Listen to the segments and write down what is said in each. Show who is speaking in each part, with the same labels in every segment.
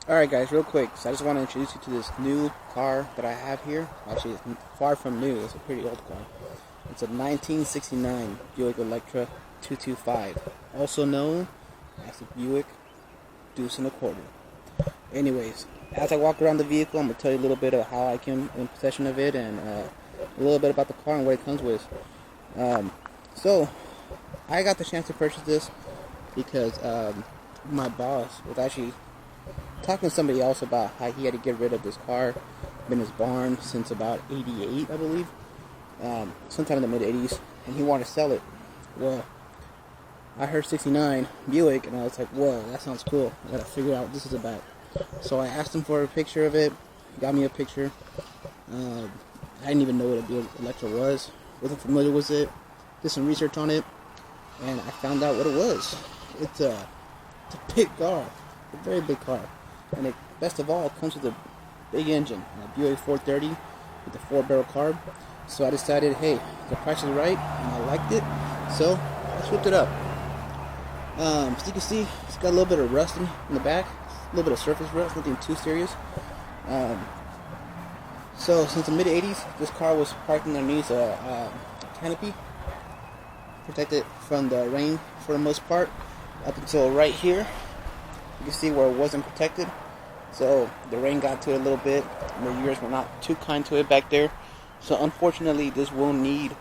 Speaker 1: Alright guys, real quick, so I just want to introduce you to this new car that I have here. Actually, it's far from new, it's a pretty old car. It's a 1969 Buick Electra 225, also known as the Buick Deuce and a Quarter. Anyways, as I walk around the vehicle, I'm going to tell you a little bit of how I came in possession of it and a little bit about the car and what it comes with. So, I got the chance to purchase this because my boss was actually talking to somebody else about how he had to get rid of this car. Been in his barn since about '88, I believe, sometime in the mid '80s, and he wanted to sell it. Well, I heard '69 Buick, and I was like, "Whoa, that sounds cool. I gotta figure out what this is about." So I asked him for a picture of it. He got me a picture. I didn't even know what a Buick Electra was. Wasn't familiar with it. Did some research on it, and I found out what it was. It's a big car, a very big car. And it, best of all, it comes with a big engine, a Buick 430 with a 4-barrel carb. So I decided, hey, the price is right, and I liked it, so I swooped it up. As you can see, it's got a little bit of rust in the back, a little bit of surface rust, nothing too serious. So since the mid '80s, this car was parked underneath a canopy, protected from the rain for the most part, up until right here. You can see where it wasn't protected. So the rain got to it a little bit. The years were not too kind to it back there. So unfortunately, this will need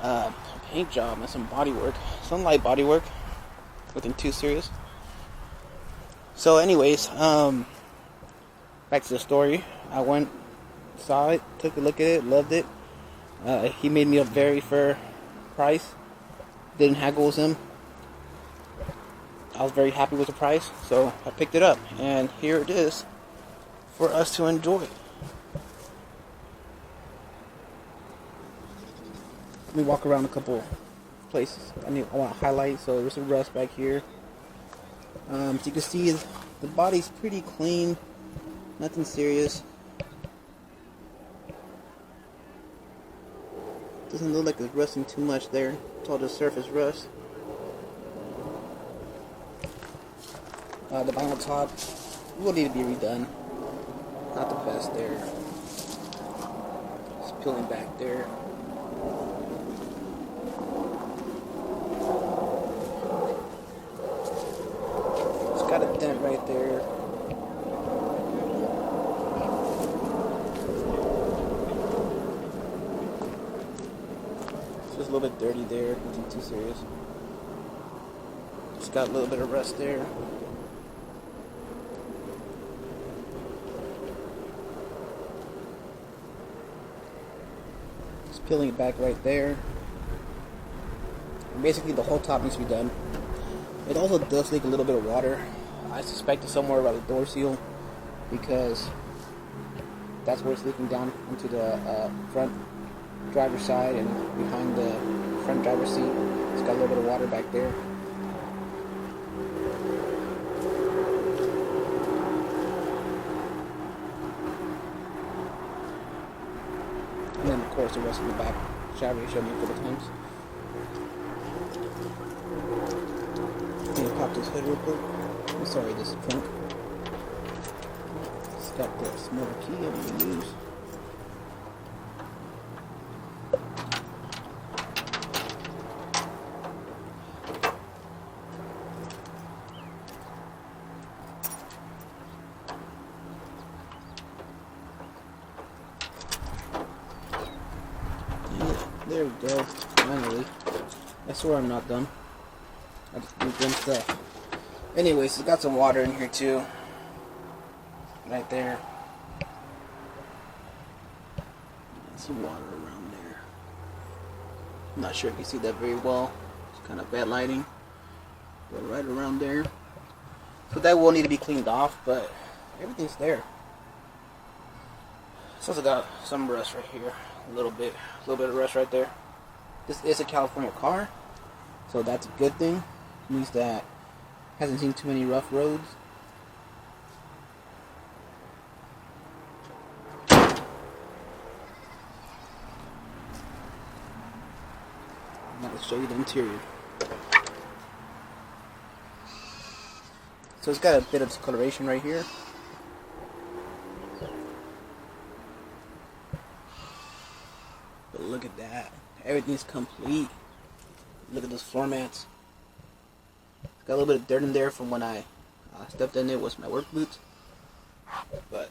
Speaker 1: a paint job and some body work, some light body work, nothing too serious. So, anyways, back to the story. I went, saw it, took a look at it, loved it. He made me a very fair price. Didn't haggle with him. I was very happy with the price, so I picked it up, and here it is for us to enjoy. Let me walk around a couple places I want to highlight. So there's some rust back here. So you can see the body's pretty clean, nothing serious. Doesn't look like it's rusting too much there. It's all just surface rust. The vinyl top will need to be redone. Not the best there. It's peeling back there. It's got a dent right there. It's just a little bit dirty there. Nothing too serious. Just got a little bit of rust there. Peeling it back right there. And basically the whole top needs to be done. It also does leak a little bit of water. I suspect it's somewhere around the door seal, because that's where it's leaking down into the front driver's side and behind the front driver's seat. It's got a little bit of water back there. And then, of course, the rest of the back. Shabby showed me a couple times. Let me pop this hood real quick. I'm sorry, this trunk. It's got the smaller key I'm going to use. There we go, finally. I swear I'm not done. I just do dumb stuff. Anyways, it's got some water in here too. Right there. Some water around there. I'm not sure if you see that very well. It's kind of bad lighting. But right around there. So that will need to be cleaned off, but everything's there. It's also got some rust right here. A little bit of rust right there. This is a California car, so that's a good thing. It means that hasn't seen too many rough roads. Now let's show you the interior. So it's got a bit of discoloration right here. Look at that. Everything's complete. Look at those floor mats. It's got a little bit of dirt in there from when I stepped in it with my work boots. But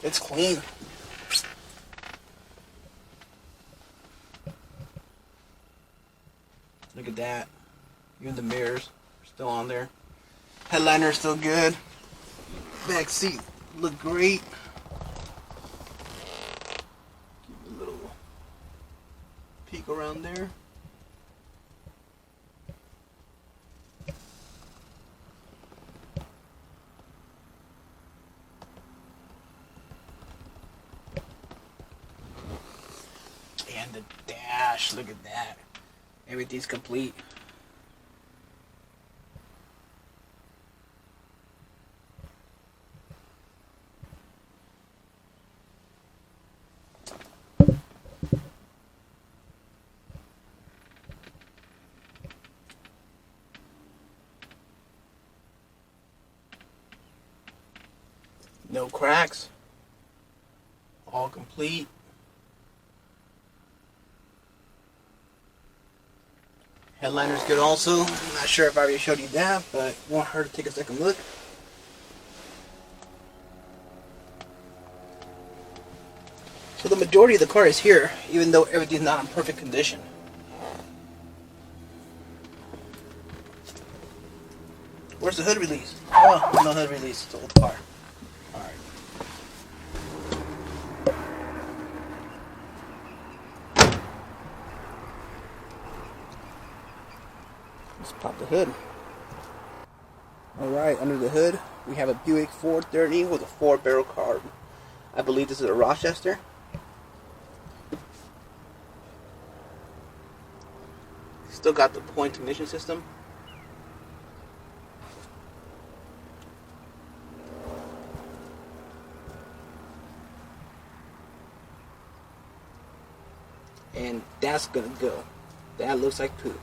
Speaker 1: it's clean. Look at that. Even the mirrors are still on there. Headliner is still good. Back seat look great. Give a little peek around there. And the dash, look at that. Everything's complete. No cracks. All complete. Headliner's good also. I'm not sure if I already showed you that, but I want her to take a second look. So the majority of the car is here, even though everything's not in perfect condition. Where's the hood release? Oh, no hood release. It's an old car. Alright. Let's pop the hood. Alright, under the hood, we have a Buick 430 with a 4-barrel carb. I believe this is a Rochester. Still got the point ignition system. And that's gonna go. That looks like poo.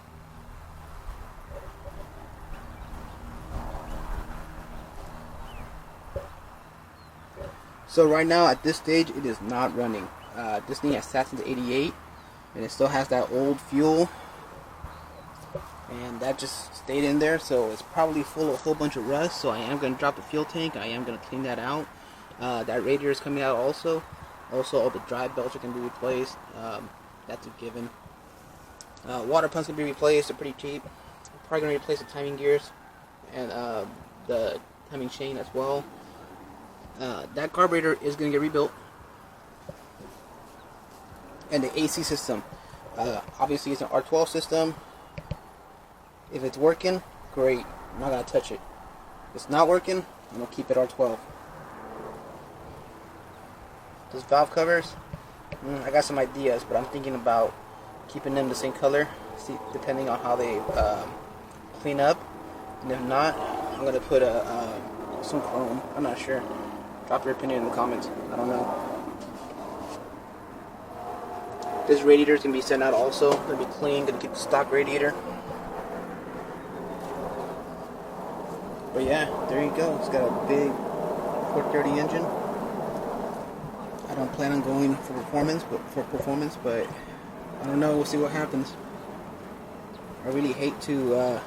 Speaker 1: So right now at this stage it is not running. This thing has sat since '88 and it still has that old fuel. And that just stayed in there, so it's probably full of a whole bunch of rust. So I am going to drop the fuel tank. I am going to clean that out. That radiator is coming out also. Also, all the drive belts are going to be replaced. That's a given. Water pumps can be replaced. They're pretty cheap. I'm probably going to replace the timing gears and the timing chain as well. That carburetor is going to get rebuilt. And the AC system. Obviously, it's an R12 system. If it's working, great. I'm not going to touch it. If it's not working, I'm going to keep it R12. Those valve covers, I got some ideas, but I'm thinking about keeping them the same color, depending on how they clean up. And if not, I'm going to put some chrome. I'm not sure. Drop your opinion in the comments. I don't know. This radiator is going to be sent out also. Going to be clean. Going to keep the stock radiator. But yeah, there you go. It's got a big 430 engine. I don't plan on going for performance, but I don't know. We'll see what happens. I really hate to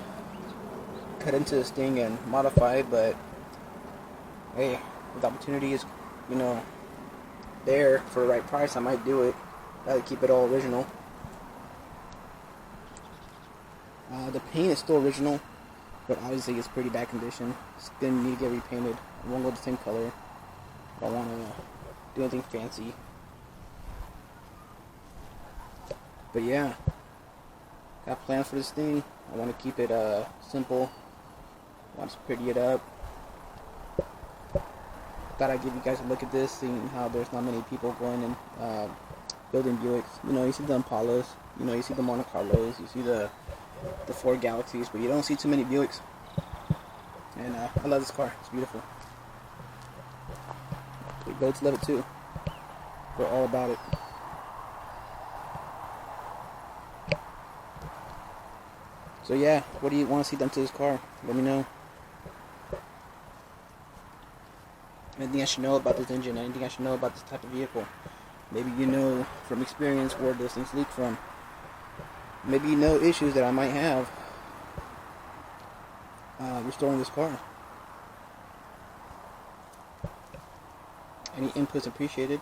Speaker 1: cut into this thing and modify it, but hey, if the opportunity is, there for the right price, I might do it. I'd keep it all original. The paint is still original, but obviously it's pretty bad condition. It's gonna need to get repainted. It won't go the same color. I don't want to do anything fancy. But yeah, got plans for this thing. I want to keep it simple. I want to pretty it up. Thought I'd give you guys a look at this, seeing how there's not many people going and building Buicks. You see the Impalas, you see the Monte Carlos, you see the Ford Galaxies, but you don't see too many Buicks. And I love this car. It's beautiful. The goats love it too. We're all about it. So yeah, what do you want to see done to this car? Let me know. Anything I should know about this engine, anything I should know about this type of vehicle. Maybe you know from experience where those things leak from. Maybe you know issues that I might have restoring this car. Any inputs appreciated.